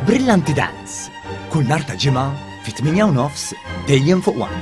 Brillanti Dance. Kull nhar ta' ġimgħa fit-8:30 dejjem fuq One.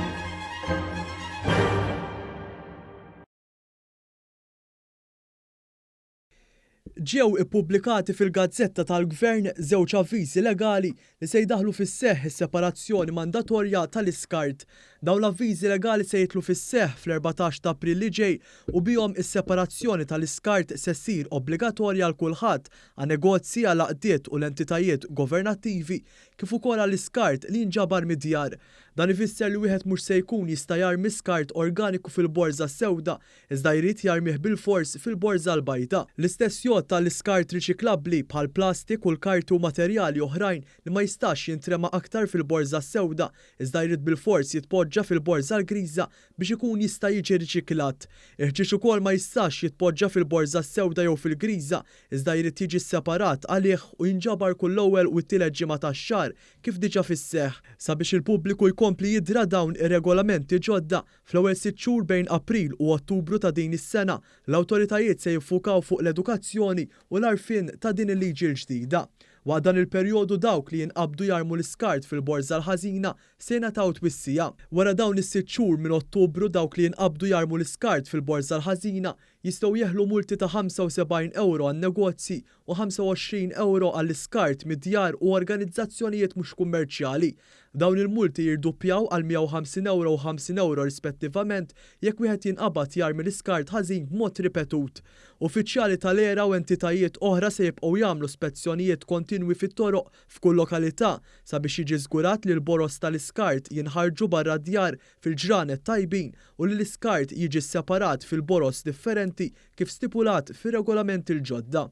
Ġew ippubblikati fil-Gazzetta tal-Gvern żewġ avviżi legali li se jdaħlu fis-seħħ is-separazzjoni mandatorja tal-iskart. Dawn l-avviżi legali se jidħlu fis-seħħ fl-14 ta' April li ġej u bihom is-separazzjoni tal-iskart se ssir obbligatorja għal kulħadd għan negozji għal għaqdiet u l-entitajiet governattivi kif ukoll għall-iskart li jinġabar mid-djar. Dan ifisser li wieħed mhux se jkun jista' jarmi skart organiku fil-borża sewda iżda jrid jarmih bil-fors fil-borża l-bajda. L-istess jgħod tal-iskart riċiklabbli bħal plastik u l-karti u materjali oħrajn li ma jistax jintrema aktar fil-borża sewda iżda jrid bil-fors jitpoġġa fil-borża l-griża biex ikun jista' jiġi riċiklat. Il-ħġieġ ukoll ma jistax jitpoġġa fil-borża sewda jew fil-griża iżda jrid jiġi separat għalih u jinġabar kull ewwel u t-tielet ġimgħa tax-xahar kif diġà fis-seħħ. Sabiex il-pubbliku jkompli jidra dawn ir-regolamenti ġodda fl-ewwel 6 xhur bejn April u Ottubru ta' din is-sena, l-awtoritajiet se jiffukaw fuq l-edukazzjoni u l-għarfien ta' din il-liġi l-ġdida. Waqt dan il-perjodu dawk li jinqabdu jarmu l-iskart fil-borża l-ħażina se jingħataw twissija. Wara dawn is-6 xhur minn Ottubru dawk li jinqabdu jarmu l-iskart fil-borża l-ħażina jistgħu jeħlu multi ta' €75 għan-negozji u €25 għall-iskart mid-djar u organizzazzjonijiet mhux kummerċjali. Dawn il-multi jirdoppjaw għal €150 u €50 rispettivament jekk wieħed jinqabad jarmi l-iskart ħażin b'mod ripetut. Uffiċjali tal-ERA u entitajiet oħra se jibqgħu jagħmlu spezzjonijiet kontinwi fit-toroq f'kull lokalità sabiex jiġi żgurat li l-boros tal-iskart jinħarġu barra d-djar fil-ġranet tajbin u li l-iskart jiġi separat fil-boros differenti kif stipulat fir-regolamenti l-ġodda.